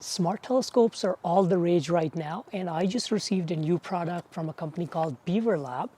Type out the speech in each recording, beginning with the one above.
Smart telescopes are all the rage right now, and I just received a new product from a company called BeasverLab.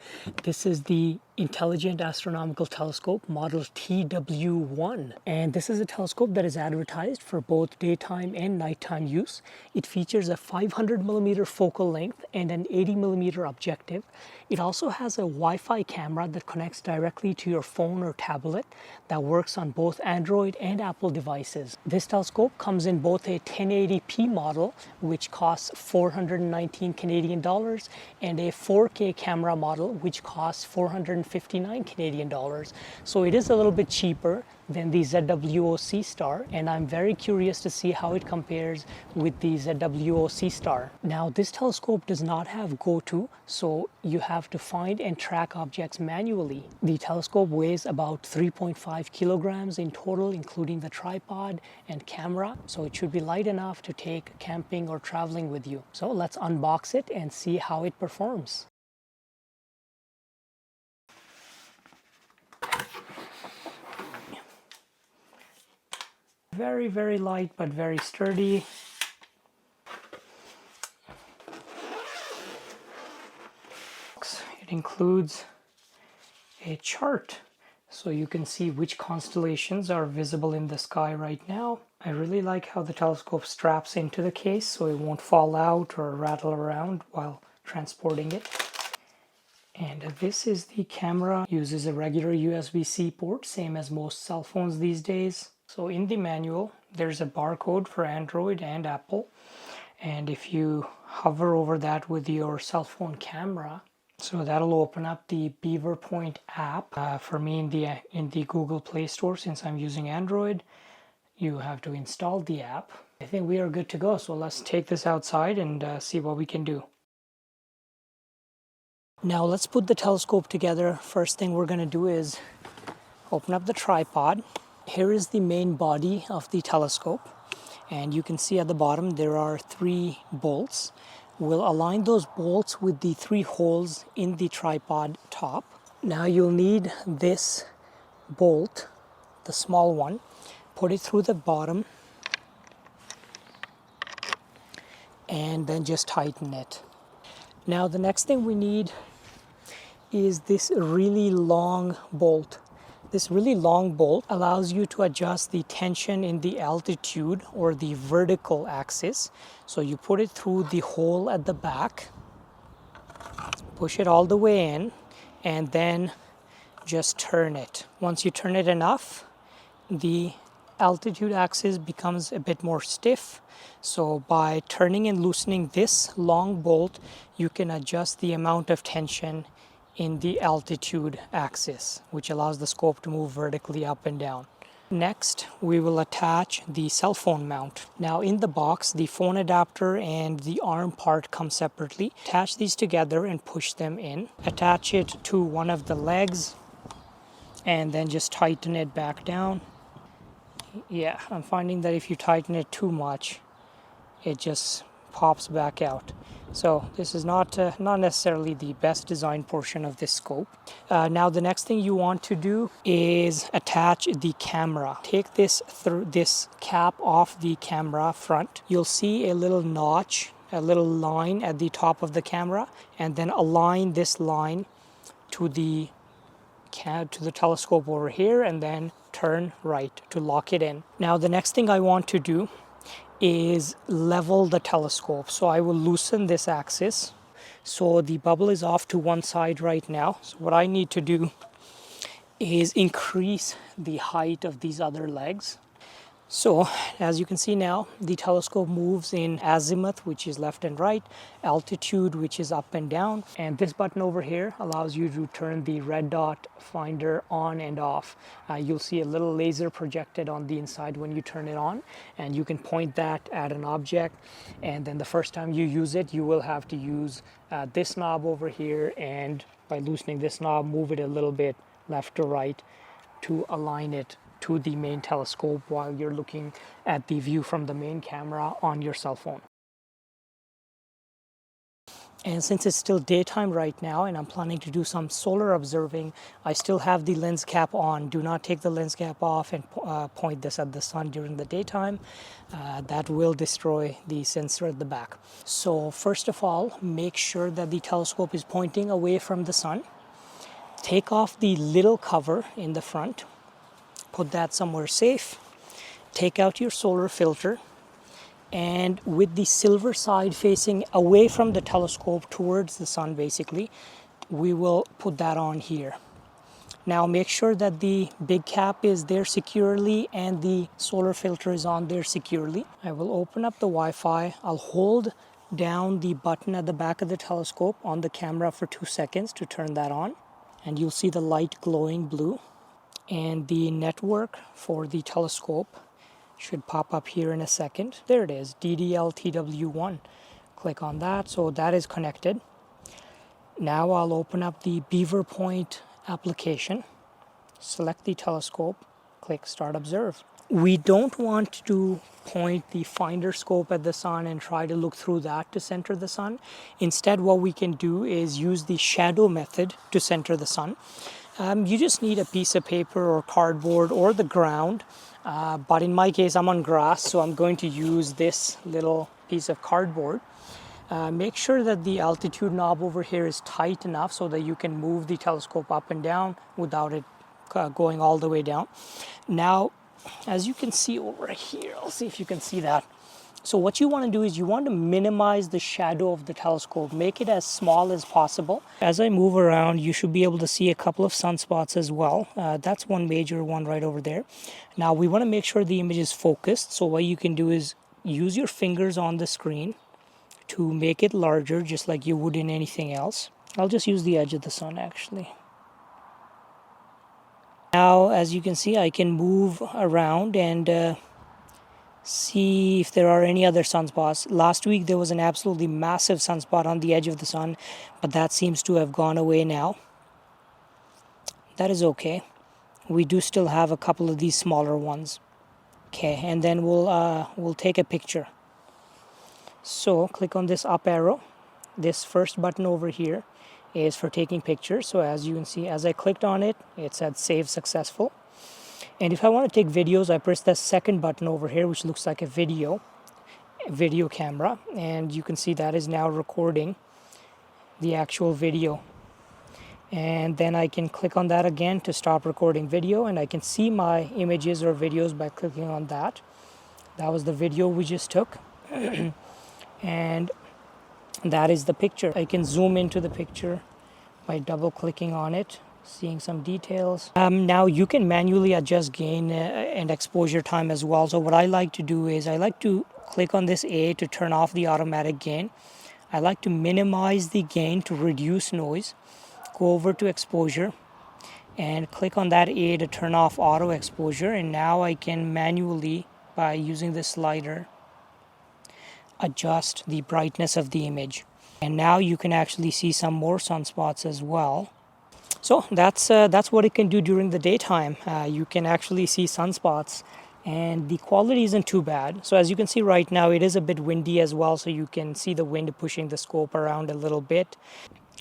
This is the Intelligent Astronomical Telescope model TW1, and this is a telescope that is advertised for both daytime and nighttime use. It features a 500mm focal length and an 80mm objective. It also has a Wi-Fi camera that connects directly to your phone or tablet that works on both Android and Apple devices. This telescope comes in both a 1080p model, which costs 419 Canadian dollars, and a 4K camera model, which costs 459 Canadian dollars. So it is a little bit cheaper than the ZWO C-Star, and I'm very curious to see how it compares with the ZWO C-Star. Now, this telescope does not have go-to, so you have to find and track objects manually. The telescope weighs about 3.5 kilograms in total, including the tripod and camera, so it should be light enough to take camping or traveling with you. So let's unbox it and see how it performs. Very, very light, but very sturdy. It includes a chart, so you can see which constellations are visible in the sky right now. I really like how the telescope straps into the case so it won't fall out or rattle around while transporting it. And this is the camera. It uses a regular USB-C port, same as most cell phones these days. So in the manual, there's a barcode for Android and Apple. And if you hover over that with your cell phone camera, so that'll open up the BeaverPoint app. For me in the Google Play Store, since I'm using Android, you have to install the app. I think we are good to go. So let's take this outside and see what we can do. Now let's put the telescope together. First thing we're going to do is open up the tripod. Here is the main body of the telescope, and you can see at the bottom there are 3 bolts. We'll align those bolts with the 3 holes in the tripod top. Now you'll need this bolt, the small one. Put it through the bottom and then just tighten it. Now the next thing we need is this really long bolt. This really long bolt allows you to adjust the tension in the altitude or the vertical axis. So you put it through the hole at the back, push it all the way in, and then just turn it. Once you turn it enough, the altitude axis becomes a bit more stiff. So by turning and loosening this long bolt, you can adjust the amount of tension in the altitude axis, which allows the scope to move vertically up and down. Next, we will attach the cell phone mount. Now in the box, the phone adapter and the arm part come separately. Attach these together and push them in. Attach it to one of the legs and then just tighten it back down. Yeah, I'm finding that if you tighten it too much, it just pops back out. So this is not necessarily the best design portion of this scope. Now the next thing you want to do is attach the camera. Take this cap off the camera front. You'll see a little notch, a little line at the top of the camera, and then align this line to the telescope over here, and then turn right to lock it in. Now the next thing I want to do is level the telescope. So I will loosen this axis. So the bubble is off to one side right now. So what I need to do is increase the height of these other legs. So as you can see now, the telescope moves in azimuth, which is left and right, altitude, which is up and down, and this button over here allows you to turn the red dot finder on and off. You'll see a little laser projected on the inside when you turn it on, and you can point that at an object, and then the first time you use it, you will have to use this knob over here, and by loosening this knob, move it a little bit left to right to align it to the main telescope while you're looking at the view from the main camera on your cell phone. And since it's still daytime right now and I'm planning to do some solar observing, I still have the lens cap on. Do not take the lens cap off and point this at the sun during the daytime. That will destroy the sensor at the back. So first of all, make sure that the telescope is pointing away from the sun. Take off the little cover in the front. Put that somewhere safe. Take out your solar filter. And with the silver side facing away from the telescope towards the sun, basically, we will put that on here. Now make sure that the big cap is there securely and the solar filter is on there securely. I will open up the Wi-Fi. I'll hold down the button at the back of the telescope on the camera for 2 seconds to turn that on. And you'll see the light glowing blue. And the network for the telescope should pop up here in a second. There it is, DDL TW1. Click on that, so that is connected. Now I'll open up the Beaver Point application, select the telescope, click Start Observe. We don't want to point the finder scope at the sun and try to look through that to center the sun. Instead, what we can do is use the shadow method to center the sun. You just need a piece of paper or cardboard or the ground. But in my case, I'm on grass, so I'm going to use this little piece of cardboard. Make sure that the altitude knob over here is tight enough so that you can move the telescope up and down without it going all the way down. Now, as you can see over here, I'll see if you can see that. So what you want to do is you want to minimize the shadow of the telescope, make it as small as possible. As I move around, you should be able to see a couple of sunspots as well. That's one major one right over there. Now we want to make sure the image is focused. So what you can do is use your fingers on the screen to make it larger, just like you would in anything else. I'll just use the edge of the sun actually. Now, as you can see, I can move around and see if there are any other sunspots. Last week there was an absolutely massive sunspot on the edge of the sun, but that seems to have gone away now. That is okay. We do still have a couple of these smaller ones. Okay, and then we'll take a picture. So click on this up arrow. This first button over here is for taking pictures. So as you can see, as I clicked on it, it said save successful. And if I want to take videos, I press the second button over here, which looks like a video camera. And you can see that is now recording the actual video. And then I can click on that again to stop recording video. And I can see my images or videos by clicking on that. That was the video we just took. And that is the picture. I can zoom into the picture by double clicking on it, seeing some details. Now you can manually adjust gain and exposure time as well. So what I like to do is I like to click on this A to turn off the automatic gain. I like to minimize the gain to reduce noise. Go over to exposure and click on that A to turn off auto exposure. And now I can manually, by using the slider, adjust the brightness of the image. And now you can actually see some more sunspots as well. So that's what it can do during the daytime. You can actually see sunspots and the quality isn't too bad. So as you can see right now, it is a bit windy as well, so you can see the wind pushing the scope around a little bit.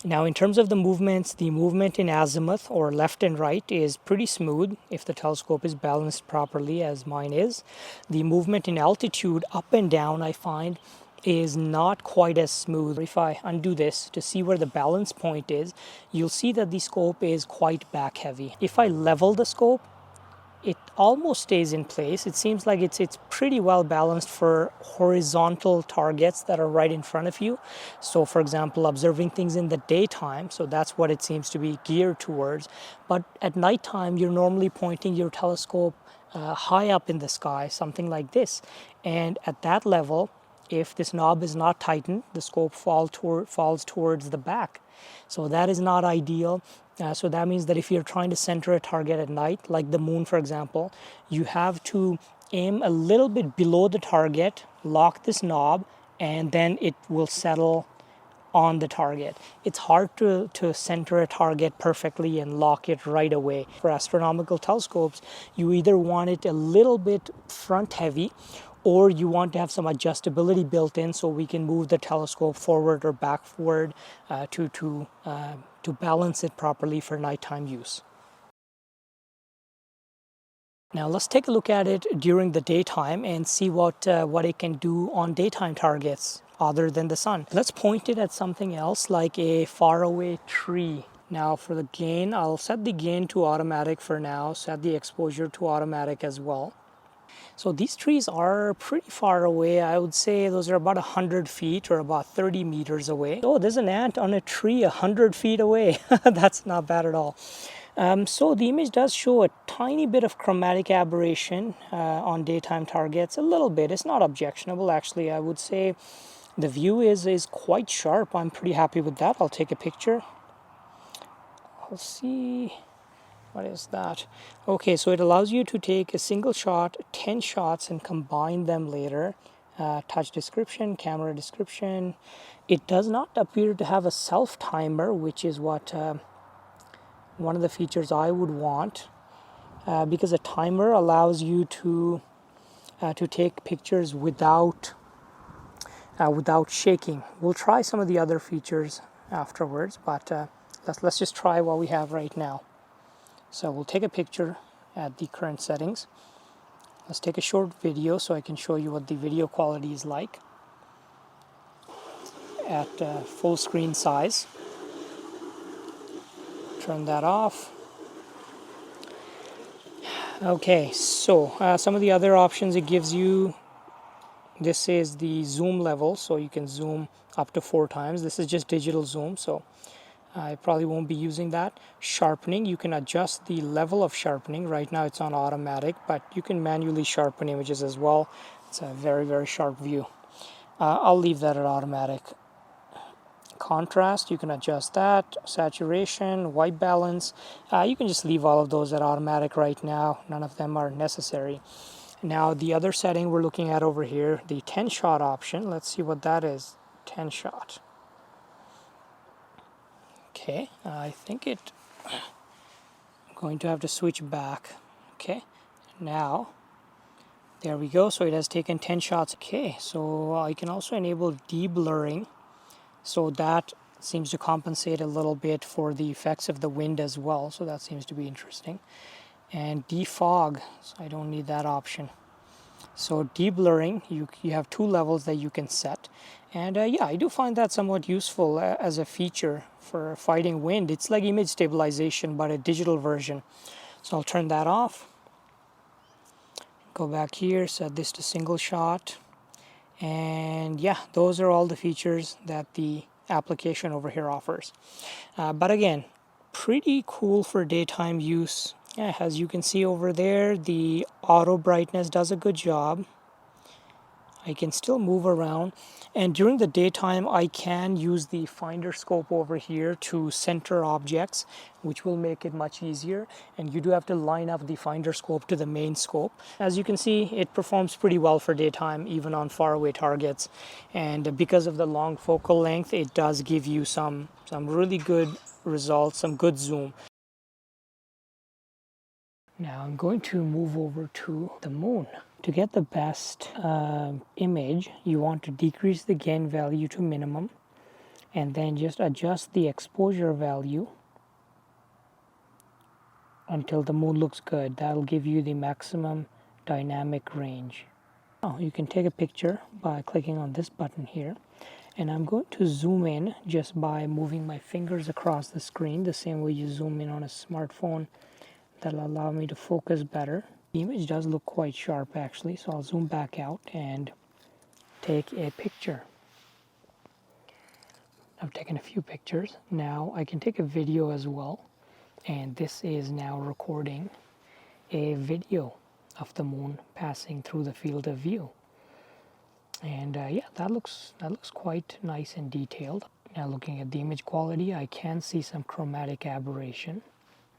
Now in terms of the movements, the movement in azimuth or left and right is pretty smooth if the telescope is balanced properly, as mine is. The movement in altitude up and down, I find, is not quite as smooth. If I undo this to see where the balance point is, you'll see that the scope is quite back heavy. If I level the scope, it almost stays in place. It seems like it's pretty well balanced for horizontal targets that are right in front of you. So for example, observing things in the daytime, so that's what it seems to be geared towards. But at nighttime, you're normally pointing your telescope high up in the sky, something like this. And at that level, if this knob is not tightened, the scope falls towards the back. So that is not ideal. So that means that if you're trying to center a target at night, like the moon, for example, you have to aim a little bit below the target, lock this knob, and then it will settle on the target. It's hard to center a target perfectly and lock it right away. For astronomical telescopes, you either want it a little bit front heavy or you want to have some adjustability built in so we can move the telescope forward or backward to balance it properly for nighttime use. Now let's take a look at it during the daytime and see what it can do on daytime targets other than the sun. Let's point it at something else like a faraway tree. Now for the gain, I'll set the gain to automatic for now, set the exposure to automatic as well. So these trees are pretty far away. I would say those are about 100 feet or about 30 meters away. Oh, there's an ant on a tree 100 feet away. That's not bad at all. So the image does show a tiny bit of chromatic aberration on daytime targets, a little bit. It's not objectionable, actually. I would say the view is quite sharp. I'm pretty happy with that. I'll take a picture. I'll see. What is that? Okay, so it allows you to take a single shot, 10 shots, and combine them later. Touch description, camera description. It does not appear to have a self timer, which is what one of the features I would want, because a timer allows you to take pictures without shaking. We'll try some of the other features afterwards, but let's just try what we have right now. So we'll take a picture at the current settings. Let's take a short video so I can show you what the video quality is like at full screen size. Turn that off. Okay, so some of the other options it gives you. This is the zoom level, so you can zoom up to 4 times. This is just digital zoom, so I probably won't be using that. Sharpening, you can adjust the level of sharpening. Right now it's on automatic, but you can manually sharpen images as well. It's a very, very sharp view. I'll leave that at automatic. Contrast, you can adjust that. Saturation, white balance, you can just leave all of those at automatic right now. None of them are necessary. Now the other setting we're looking at over here, the 10 shot option. Let's see what that is. 10 shot. Okay, I think I'm going to have to switch back. Okay, now there we go. So it has taken 10 shots. Okay, so I can also enable deblurring, so that seems to compensate a little bit for the effects of the wind as well. So that seems to be interesting. And defog, so I don't need that option. So deblurring, you have 2 levels that you can set. And yeah, I do find that somewhat useful as a feature for fighting wind. It's like image stabilization, but a digital version. So I'll turn that off. Go back here, set this to single shot. And yeah, those are all the features that the application over here offers. But again, pretty cool for daytime use. Yeah, as you can see over there, the auto brightness does a good job. I can still move around, and during the daytime I can use the finder scope over here to center objects, which will make it much easier. And you do have to line up the finder scope to the main scope. As you can see, it performs pretty well for daytime, even on faraway targets. And because of the long focal length, it does give you some really good results, some good zoom. Now I'm going to move over to the moon. To get the best image, you want to decrease the gain value to minimum and then just adjust the exposure value until the moon looks good. That'll give you the maximum dynamic range. Now you can take a picture by clicking on this button here, and I'm going to zoom in just by moving my fingers across the screen, the same way you zoom in on a smartphone. That'll allow me to focus better. The image does look quite sharp actually, so I'll zoom back out and take a picture. I've taken a few pictures. Now I can take a video as well, and this is now recording a video of the moon passing through the field of view. And yeah, that looks quite nice and detailed. Now looking at the image quality, I can see some chromatic aberration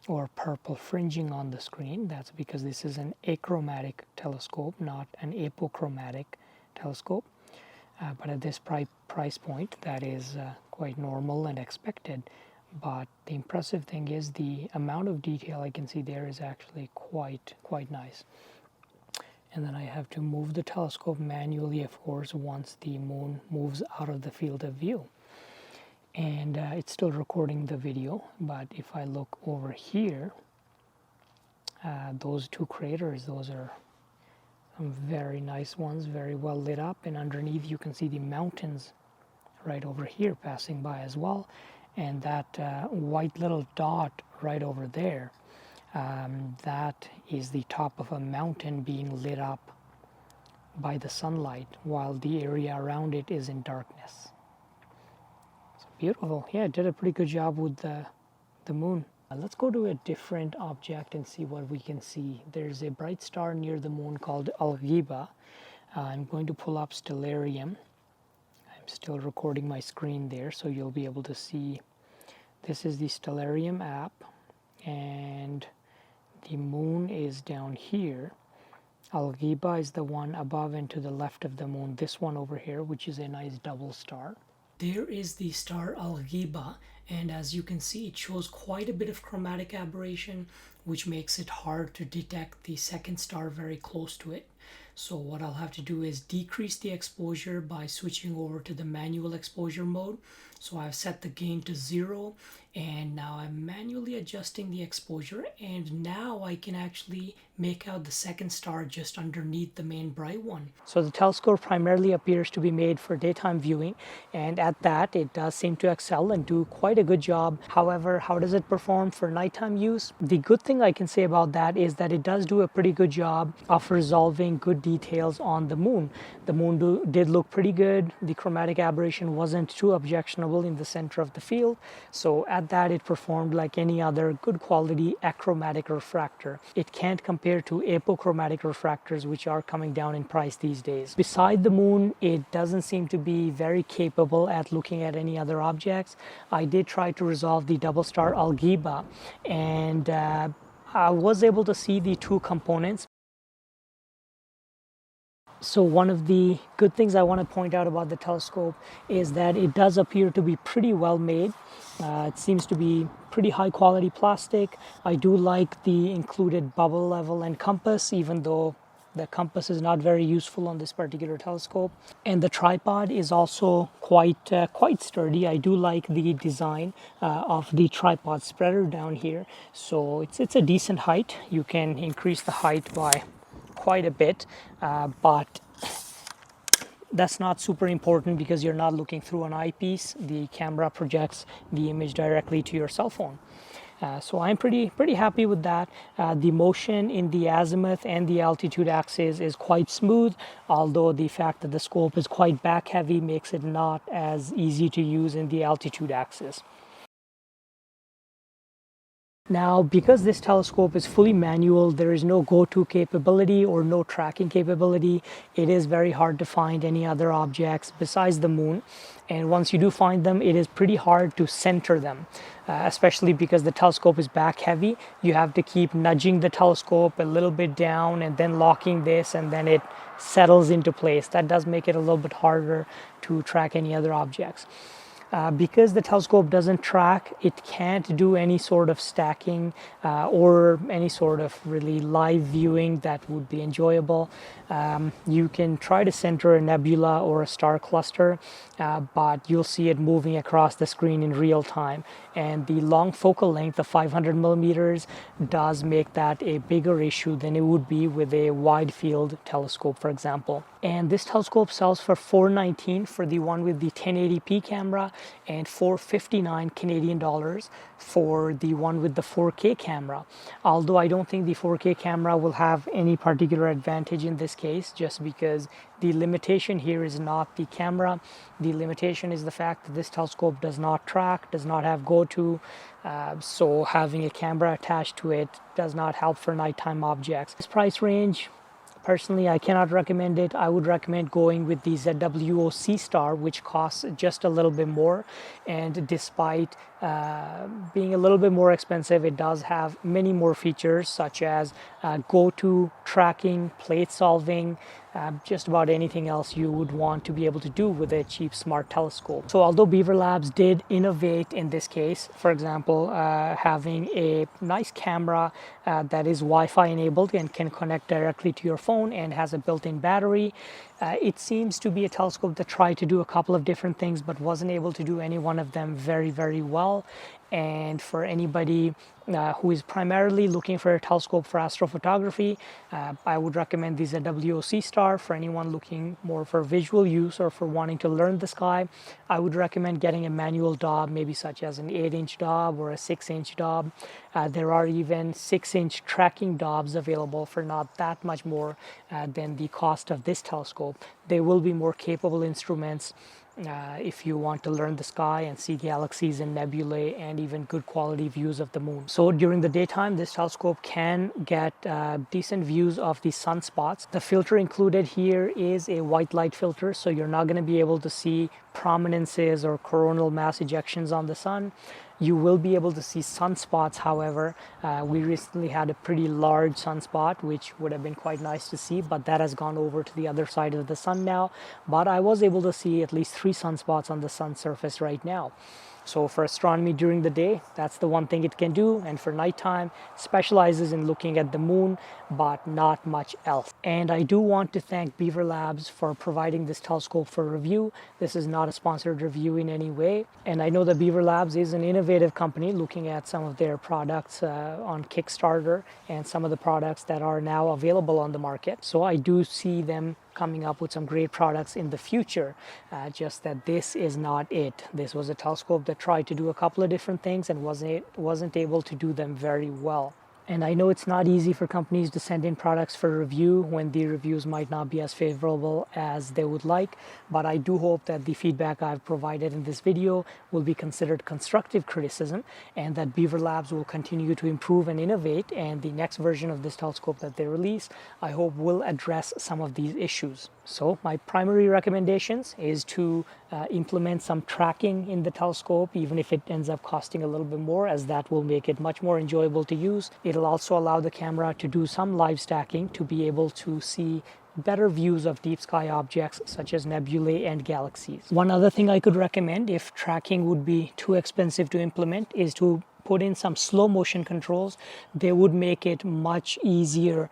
or purple fringing on the screen. That's because this is an achromatic telescope, not an apochromatic telescope. But at this price point, that is quite normal and expected. But the impressive thing is the amount of detail I can see there is actually quite nice. And then I have to move the telescope manually, of course, once the moon moves out of the field of view. And it's still recording the video, but if I look over here, those two craters, those are some very nice ones, very well lit up, and underneath you can see the mountains right over here passing by as well. And that white little dot right over there, that is the top of a mountain being lit up by the sunlight while the area around it is in darkness. So beautiful. Yeah, it did a pretty good job with the moon. Let's go to a different object and see what we can see. There's a bright star near the moon called Algeba. I'm going to pull up Stellarium. I'm still recording my screen there, so you'll be able to see. This is the Stellarium app, and the moon is down here. Algeba is the one above and to the left of the moon, this one over here, which is a nice double star. There is the star Algeba, and as you can see, it shows quite a bit of chromatic aberration, which makes it hard to detect the second star very close to it. So what I'll have to do is decrease the exposure by switching over to the manual exposure mode. So I've set the gain to 0, and now I'm manually adjusting the exposure, and now I can actually make out the second star just underneath the main bright one. So the telescope primarily appears to be made for daytime viewing, and at that it does seem to excel and do quite a good job. However, how does it perform for nighttime use? The good thing I can say about that is that it does do a pretty good job of resolving good details on the moon. The moon did look pretty good. The chromatic aberration wasn't too objectionable in the center of the field, so at that it performed like any other good quality achromatic refractor. It can't compare to apochromatic refractors, which are coming down in price these days. Beside the moon, it doesn't seem to be very capable at looking at any other objects. I did try to resolve the double star Algeba, and I was able to see the two components. So one of the good things I want to point out about the telescope is that it does appear to be pretty well made. It seems to be pretty high quality plastic. I do like the included bubble level and compass, even though the compass is not very useful on this particular telescope. And the tripod is also quite sturdy. I do like the design of the tripod spreader down here. So it's a decent height. You can increase the height by quite a bit, but that's not super important because you're not looking through an eyepiece. The camera projects the image directly to your cell phone. So I'm pretty happy with that. The motion in the azimuth and the altitude axis is quite smooth, although the fact that the scope is quite back heavy makes it not as easy to use in the altitude axis. Now, because this telescope is fully manual, there is no go-to capability or no tracking capability. It is very hard to find any other objects besides the moon. And once you do find them, it is pretty hard to center them, especially because the telescope is back heavy. You have to keep nudging the telescope a little bit down and then locking this, and then it settles into place. That does make it a little bit harder to track any other objects. Because the telescope doesn't track, it can't do any sort of stacking or any sort of really live viewing that would be enjoyable. You can try to center a nebula or a star cluster, but you'll see it moving across the screen in real time. And the long focal length of 500 millimeters does make that a bigger issue than it would be with a wide field telescope, for example. And this telescope sells for $419 for the one with the 1080p camera, and $459 Canadian dollars for the one with the 4K camera. Although I don't think the 4K camera will have any particular advantage in this case, just because the limitation here is not the camera. The limitation is the fact that this telescope does not track, does not have go-to, so having a camera attached to it does not help for nighttime objects. This price range, personally, I cannot recommend it. I would recommend going with the ZWO-C Star, which costs just a little bit more. And despite being a little bit more expensive, it does have many more features, such as go-to tracking, plate solving, just about anything else you would want to be able to do with a cheap smart telescope. So although BeaverLabs did innovate in this case, for example, having a nice camera that is Wi-Fi enabled and can connect directly to your phone and has a built-in battery, it seems to be a telescope that tried to do a couple of different things but wasn't able to do any one of them very well. And for anybody who is primarily looking for a telescope for astrophotography, I would recommend the ZWO-C Star. For anyone looking more for visual use or for wanting to learn the sky, I would recommend getting a manual Dob, maybe such as an 8-inch Dob or a 6-inch Dob. There are even 6-inch tracking Dobs available for not that much more than the cost of this telescope. They will be more capable instruments if you want to learn the sky and see galaxies and nebulae and even good quality views of the moon. So during the daytime, this telescope can get decent views of the sunspots. The filter included here is a white light filter, so you're not going to be able to see prominences or coronal mass ejections on the sun. You will be able to see sunspots, however. We recently had a pretty large sunspot, which would have been quite nice to see, but that has gone over to the other side of the sun now. But I was able to see at least 3 sunspots on the sun's surface right now. So for astronomy during the day, that's the one thing it can do. And for nighttime, specializes in looking at the moon, but not much else. And I do want to thank BeaverLabs for providing this telescope for review. This is not a sponsored review in any way. And I know that BeaverLabs is an innovative company looking at some of their products on Kickstarter and some of the products that are now available on the market. So I do see them coming up with some great products in the future, just that this is not it. This was a telescope that tried to do a couple of different things and wasn't able to do them very well. And I know it's not easy for companies to send in products for review when the reviews might not be as favorable as they would like, but I do hope that the feedback I've provided in this video will be considered constructive criticism and that BeaverLabs will continue to improve and innovate, and the next version of this telescope that they release, I hope, will address some of these issues. So my primary recommendations is to implement some tracking in the telescope, even if it ends up costing a little bit more, as that will make it much more enjoyable to use. It'll also allow the camera to do some live stacking to be able to see better views of deep sky objects such as nebulae and galaxies. One other thing I could recommend, if tracking would be too expensive to implement, is to put in some slow motion controls. They would make it much easier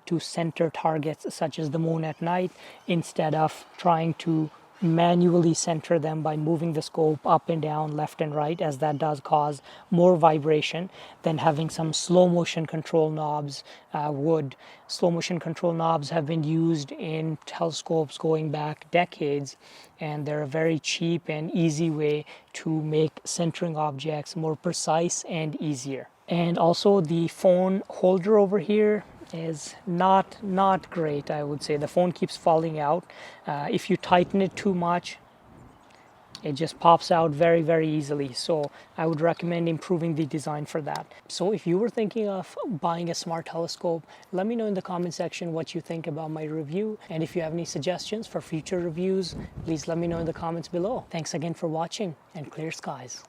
to center targets such as the moon at night, instead of trying to manually center them by moving the scope up and down, left and right, as that does cause more vibration than having some slow motion control knobs would. Slow motion control knobs have been used in telescopes going back decades, and they're a very cheap and easy way to make centering objects more precise and easier. And also the phone holder over here is not great, I would say. The phone keeps falling out. If you tighten it too much, it just pops out very easily. So I would recommend improving the design for that. So if you were thinking of buying a smart telescope, let me know in the comment section what you think about my review. And if you have any suggestions for future reviews, please let me know in the comments below. Thanks again for watching, and clear skies.